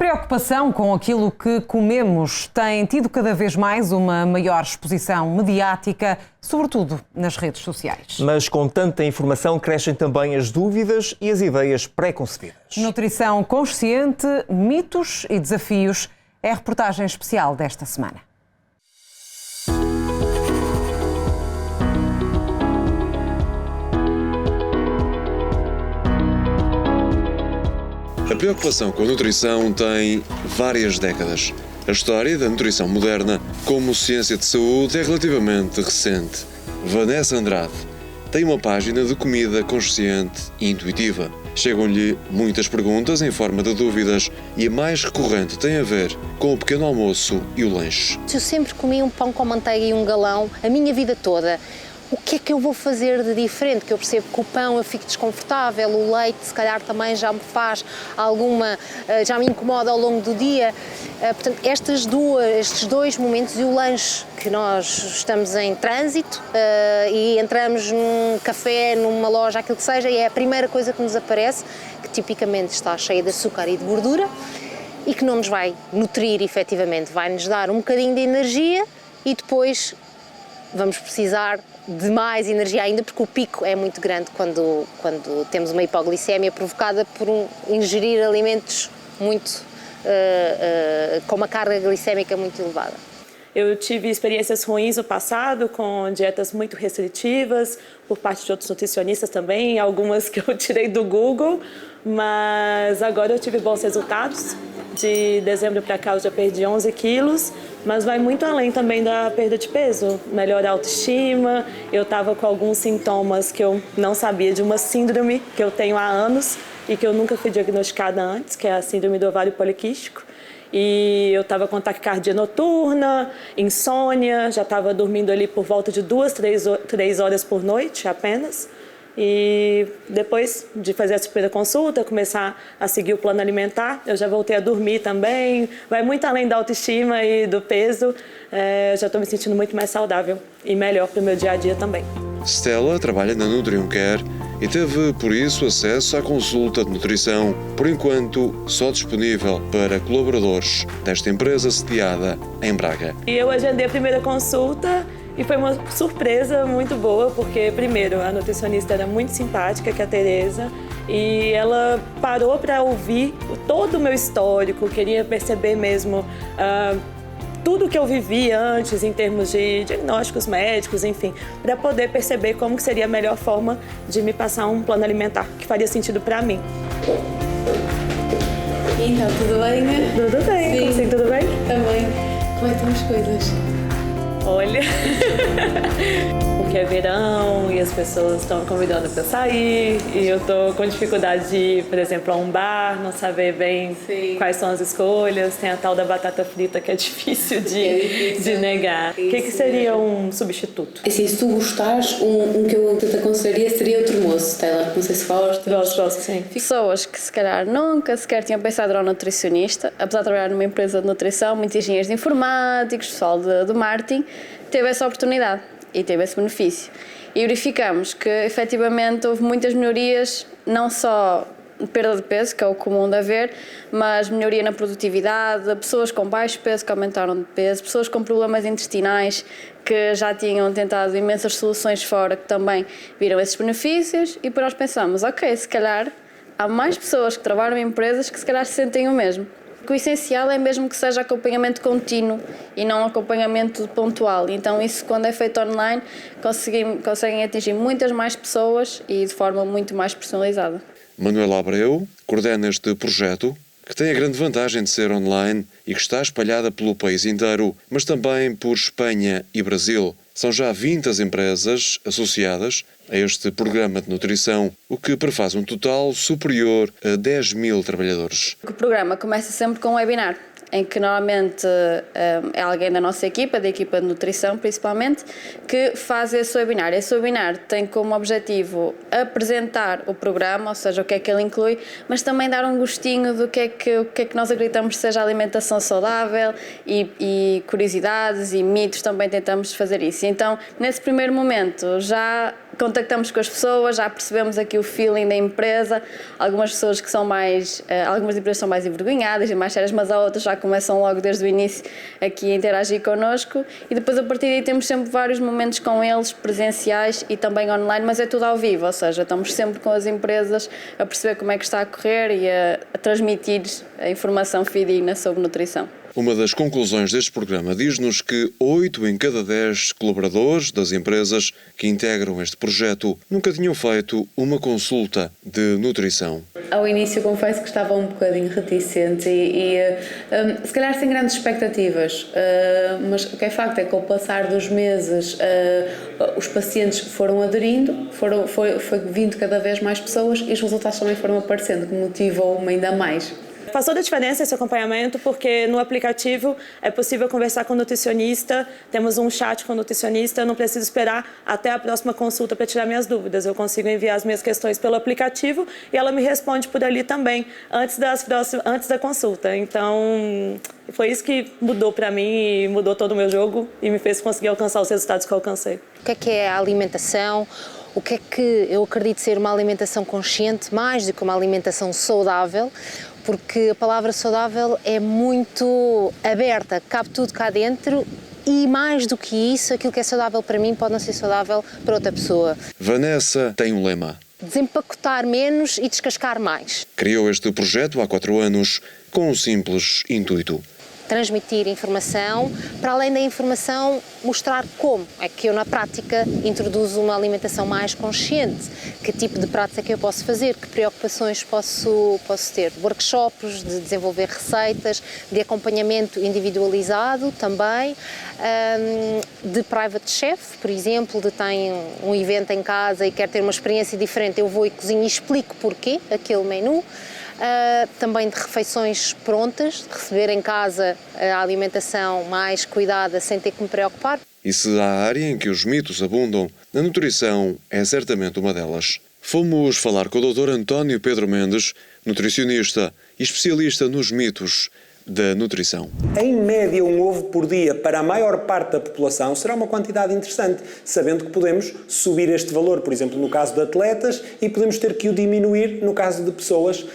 preocupação com aquilo que comemos tem tido cada vez mais uma maior exposição mediática, sobretudo nas redes sociais. Mas com tanta informação crescem também as dúvidas e as ideias pré-concebidas. Nutrição consciente, mitos e desafios é a reportagem especial desta semana. A preocupação com a nutrição tem várias décadas. A história da nutrição moderna como ciência de saúde é relativamente recente. Vanessa Andrade tem uma página de comida consciente e intuitiva. Chegam-lhe muitas perguntas em forma de dúvidas e a mais recorrente tem a ver com o pequeno almoço e o lanche. Eu sempre comi um pão com manteiga e um galão a minha vida toda. O que é que eu vou fazer de diferente? Que eu percebo que o pão eu fico desconfortável, o leite se calhar também já me faz já me incomoda ao longo do dia. Portanto, estes dois momentos e o lanche, que nós estamos em trânsito e entramos num café, numa loja, aquilo que seja, e é a primeira coisa que nos aparece, que tipicamente está cheia de açúcar e de gordura e que não nos vai nutrir efetivamente, vai-nos dar um bocadinho de energia e depois vamos precisar de mais energia ainda, porque o pico é muito grande quando temos uma hipoglicemia provocada por ingerir alimentos muito com uma carga glicémica muito elevada. Eu tive experiências ruins no passado, com dietas muito restritivas, por parte de outros nutricionistas também, algumas que eu tirei do Google, mas agora eu tive bons resultados. De dezembro para cá eu já perdi 11 quilos, mas vai muito além também da perda de peso, melhora a autoestima. Eu estava com alguns sintomas que eu não sabia, de uma síndrome que eu tenho há anos e que eu nunca fui diagnosticada antes, que é a síndrome do ovário poliquístico. E eu estava com taquicardia noturna, insônia, já estava dormindo ali por volta de 3 horas por noite apenas. E depois de fazer essa primeira consulta, começar a seguir o plano alimentar, eu já voltei a dormir também. Vai muito além da autoestima e do peso. Já estou me sentindo muito mais saudável e melhor para o meu dia a dia também. Stella trabalha na Nutrium Care e teve, por isso, acesso à consulta de nutrição, por enquanto só disponível para colaboradores desta empresa sediada em Braga. E eu agendei a primeira consulta e foi uma surpresa muito boa, porque, primeiro, a nutricionista era muito simpática, que é a Tereza, e ela parou para ouvir todo o meu histórico, queria perceber mesmo tudo que eu vivi antes em termos de diagnósticos médicos, enfim, para poder perceber como que seria a melhor forma de me passar um plano alimentar que faria sentido para mim. Então, tudo bem, né? Tudo bem, sim. Consigo, tudo bem? Também. Como é que estão as coisas? Olha, porque é verão e as pessoas estão convidando para sair e eu tô com dificuldade de ir, por exemplo, a um bar, não saber bem quais são as escolhas. Tem a tal da batata frita que é difícil de negar. O que seria um substituto? Assim, se tu gostares, um que eu te aconselharia seria o termoço, Stella. Não sei se gostas. Gosto, sim. Pessoas que se calhar nunca sequer tinham pensado em ir ao nutricionista, apesar de trabalhar numa empresa de nutrição, muitos engenheiros de informáticos, pessoal de marketing, teve essa oportunidade e teve esse benefício. E verificamos que, efetivamente, houve muitas melhorias, não só perda de peso, que é o comum de haver, mas melhoria na produtividade, pessoas com baixo peso que aumentaram de peso, pessoas com problemas intestinais que já tinham tentado imensas soluções fora, que também viram esses benefícios, e por nós pensamos, ok, se calhar há mais pessoas que trabalham em empresas que se calhar se sentem o mesmo. O essencial é mesmo que seja acompanhamento contínuo e não acompanhamento pontual. Então isso, quando é feito online, conseguem atingir muitas mais pessoas e de forma muito mais personalizada. Manuela Abreu coordena este projeto, que tem a grande vantagem de ser online e que está espalhada pelo país inteiro, mas também por Espanha e Brasil. São já 20 as empresas associadas a este programa de nutrição, o que prefaz um total superior a 10 mil trabalhadores. O programa começa sempre com um webinar, em que normalmente é alguém da nossa equipa, da equipa de nutrição principalmente, que faz esse webinar. Esse webinar tem como objetivo apresentar o programa, ou seja, o que é que ele inclui, mas também dar um gostinho do que é que nós acreditamos que seja a alimentação saudável e curiosidades e mitos, também tentamos fazer isso. Então, nesse primeiro momento, já contactamos com as pessoas, já percebemos aqui o feeling da empresa. Algumas pessoas que são mais, algumas empresas são mais envergonhadas e mais sérias, mas há outras já começam logo desde o início aqui a interagir connosco. E depois a partir daí temos sempre vários momentos com eles, presenciais e também online, mas é tudo ao vivo, ou seja, estamos sempre com as empresas a perceber como é que está a correr e a transmitir a informação fidedigna sobre nutrição. Uma das conclusões deste programa diz-nos que 8 em cada 10 colaboradores das empresas que integram este projeto nunca tinham feito uma consulta de nutrição. Ao início confesso que estava um bocadinho reticente e se calhar sem grandes expectativas, mas o que é facto é que ao passar dos meses os pacientes foram aderindo, foi vindo cada vez mais pessoas e os resultados também foram aparecendo, que motivou-me ainda mais. Faz toda a diferença esse acompanhamento, porque no aplicativo é possível conversar com o nutricionista, temos um chat com o nutricionista, eu não preciso esperar até a próxima consulta para tirar minhas dúvidas. Eu consigo enviar as minhas questões pelo aplicativo e ela me responde por ali também, antes da consulta. Então, foi isso que mudou para mim e mudou todo o meu jogo e me fez conseguir alcançar os resultados que eu alcancei. O que é a alimentação? O que é que eu acredito ser uma alimentação consciente, mais do que uma alimentação saudável? Porque a palavra saudável é muito aberta, cabe tudo cá dentro e mais do que isso, aquilo que é saudável para mim pode não ser saudável para outra pessoa. Vanessa tem um lema: desempacotar menos e descascar mais. Criou este projeto há 4 anos com um simples intuito: transmitir informação, para além da informação, mostrar como é que eu na prática introduzo uma alimentação mais consciente, que tipo de pratos é que eu posso fazer, que preocupações posso ter, workshops de desenvolver receitas, de acompanhamento individualizado também, de private chef, por exemplo, de tem um evento em casa e quer ter uma experiência diferente, eu vou e cozinho e explico porquê aquele menu. Também de refeições prontas, de receber em casa a alimentação mais cuidada sem ter que me preocupar. E se há área em que os mitos abundam, a nutrição é certamente uma delas. Fomos falar com o Dr. António Pedro Mendes, nutricionista e especialista nos mitos da nutrição. Em média, um ovo por dia para a maior parte da população será uma quantidade interessante, sabendo que podemos subir este valor, por exemplo, no caso de atletas, e podemos ter que o diminuir no caso de pessoas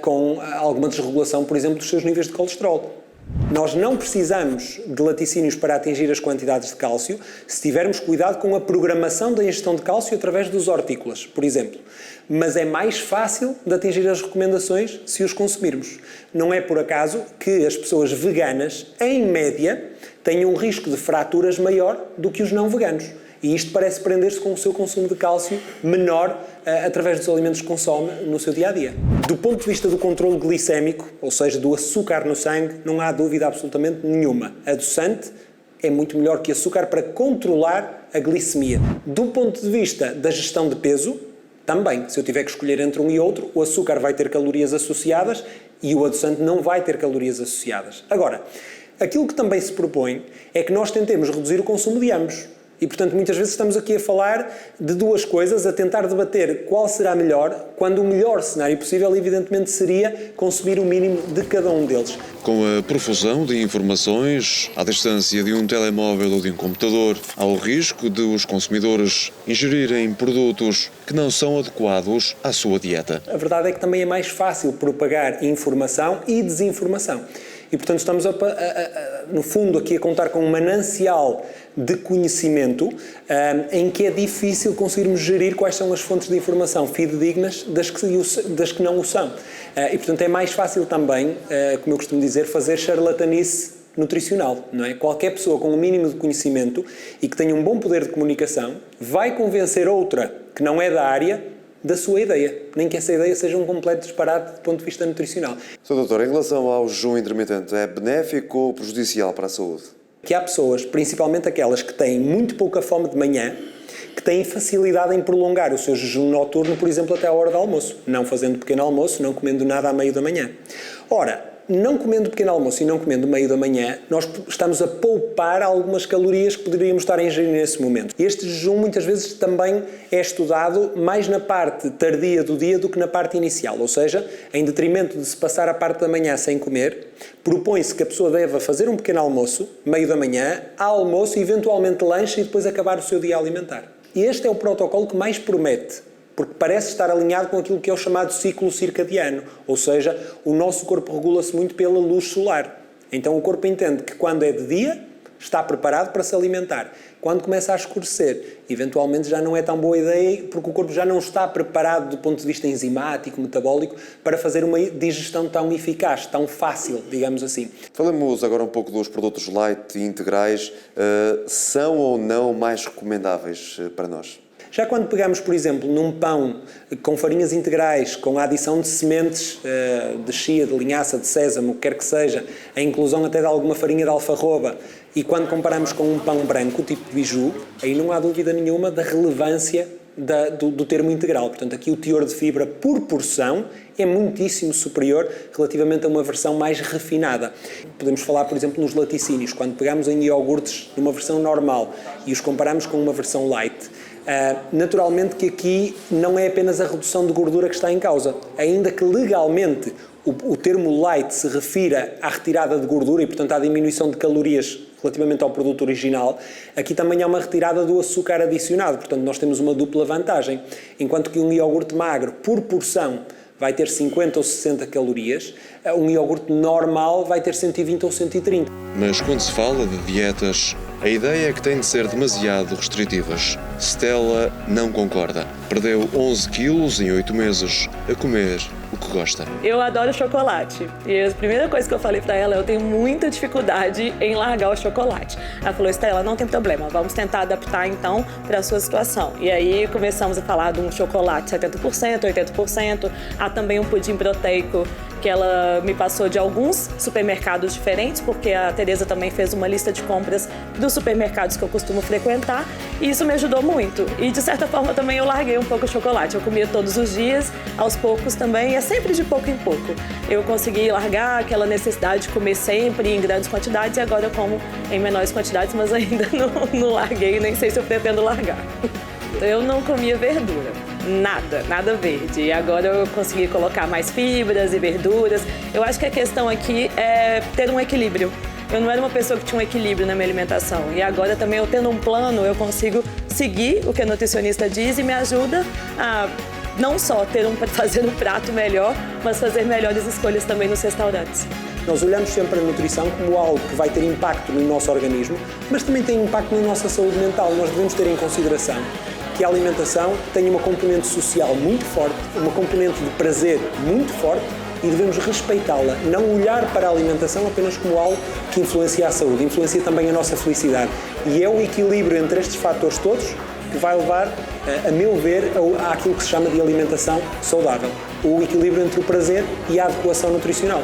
com alguma desregulação, por exemplo, dos seus níveis de colesterol. Nós não precisamos de laticínios para atingir as quantidades de cálcio se tivermos cuidado com a programação da ingestão de cálcio através dos hortícolas, por exemplo. Mas é mais fácil de atingir as recomendações se os consumirmos. Não é por acaso que as pessoas veganas, em média, têm um risco de fraturas maior do que os não veganos. E isto parece prender-se com o seu consumo de cálcio menor através dos alimentos que consome no seu dia-a-dia. Do ponto de vista do controle glicémico, ou seja, do açúcar no sangue, não há dúvida absolutamente nenhuma. Adoçante é muito melhor que açúcar para controlar a glicemia. Do ponto de vista da gestão de peso, também, se eu tiver que escolher entre um e outro, o açúcar vai ter calorias associadas e o adoçante não vai ter calorias associadas. Agora, aquilo que também se propõe é que nós tentemos reduzir o consumo de ambos. E, portanto, muitas vezes estamos aqui a falar de duas coisas, a tentar debater qual será melhor, quando o melhor cenário possível, evidentemente, seria consumir o mínimo de cada um deles. Com a profusão de informações, à distância de um telemóvel ou de um computador, há o risco de os consumidores ingerirem produtos que não são adequados à sua dieta. A verdade é que também é mais fácil propagar informação e desinformação. E, portanto, estamos, no fundo, aqui a contar com um manancial de conhecimento em que é difícil conseguirmos gerir quais são as fontes de informação fidedignas das que não o são. E, portanto, é mais fácil também, como eu costumo dizer, fazer charlatanice nutricional, não é? Qualquer pessoa com um mínimo de conhecimento e que tenha um bom poder de comunicação vai convencer outra que não é da área da sua ideia, nem que essa ideia seja um completo disparate do ponto de vista nutricional. Sr. Doutor, em relação ao jejum intermitente, é benéfico ou prejudicial para a saúde? Que há pessoas, principalmente aquelas que têm muito pouca fome de manhã, que têm facilidade em prolongar o seu jejum noturno, por exemplo, até à hora do almoço, não fazendo pequeno almoço, não comendo nada à meio da manhã. Ora, não comendo pequeno almoço e não comendo meio da manhã, nós estamos a poupar algumas calorias que poderíamos estar a ingerir nesse momento. Este jejum muitas vezes também é estudado mais na parte tardia do dia do que na parte inicial, ou seja, em detrimento de se passar a parte da manhã sem comer, propõe-se que a pessoa deva fazer um pequeno almoço, meio da manhã, almoço e eventualmente lanche e depois acabar o seu dia alimentar. Este é o protocolo que mais promete, porque parece estar alinhado com aquilo que é o chamado ciclo circadiano, ou seja, o nosso corpo regula-se muito pela luz solar. Então o corpo entende que quando é de dia, está preparado para se alimentar. Quando começa a escurecer, eventualmente já não é tão boa ideia, porque o corpo já não está preparado do ponto de vista enzimático, metabólico, para fazer uma digestão tão eficaz, tão fácil, digamos assim. Falamos agora um pouco dos produtos light e integrais. São ou não mais recomendáveis para nós? Já quando pegamos, por exemplo, num pão com farinhas integrais, com a adição de sementes de chia, de linhaça, de sésamo, o que quer que seja, a inclusão até de alguma farinha de alfarroba, e quando comparamos com um pão branco, tipo de biju, aí não há dúvida nenhuma da relevância do termo integral. Portanto, aqui o teor de fibra por porção é muitíssimo superior relativamente a uma versão mais refinada. Podemos falar, por exemplo, nos laticínios. Quando pegamos em iogurtes numa versão normal e os comparamos com uma versão light, naturalmente que aqui não é apenas a redução de gordura que está em causa, ainda que legalmente o termo light se refira à retirada de gordura e, portanto, à diminuição de calorias relativamente ao produto original, aqui também há uma retirada do açúcar adicionado, portanto nós temos uma dupla vantagem. Enquanto que um iogurte magro, por porção, vai ter 50 ou 60 calorias, um iogurte normal vai ter 120 ou 130. Mas quando se fala de dietas, a ideia é que têm de ser demasiado restritivas. Stella não concorda. Perdeu 11 quilos em 8 meses a comer o que gosta. Eu adoro chocolate. E a primeira coisa que eu falei pra ela, eu tenho muita dificuldade em largar o chocolate. Ela falou, Stella, não tem problema, vamos tentar adaptar então para a sua situação. E aí começamos a falar de um chocolate 70%, 80%, há também um pudim proteico que ela me passou de alguns supermercados diferentes, porque a Tereza também fez uma lista de compras dos supermercados que eu costumo frequentar, e isso me ajudou muito. E de certa forma também eu larguei um pouco o chocolate. Eu comia todos os dias, aos poucos também, e é sempre de pouco em pouco. Eu consegui largar aquela necessidade de comer sempre em grandes quantidades, e agora eu como em menores quantidades, mas ainda não larguei, nem sei se eu pretendo largar. Eu não comia verdura, nada verde. E agora eu consegui colocar mais fibras e verduras. Eu acho que a questão aqui é ter um equilíbrio. Eu não era uma pessoa que tinha um equilíbrio na minha alimentação. E agora também eu tendo um plano, eu consigo seguir o que a nutricionista diz e me ajuda a não só fazer um prato melhor, mas fazer melhores escolhas também nos restaurantes. Nós olhamos sempre a nutrição como algo que vai ter impacto no nosso organismo, mas também tem impacto na nossa saúde mental. Nós devemos ter em consideração que a alimentação tem uma componente social muito forte, uma componente de prazer muito forte, e devemos respeitá-la, não olhar para a alimentação apenas como algo que influencia a saúde, influencia também a nossa felicidade. E é o equilíbrio entre estes fatores todos que vai levar, a meu ver, àquilo que se chama de alimentação saudável. O equilíbrio entre o prazer e a adequação nutricional.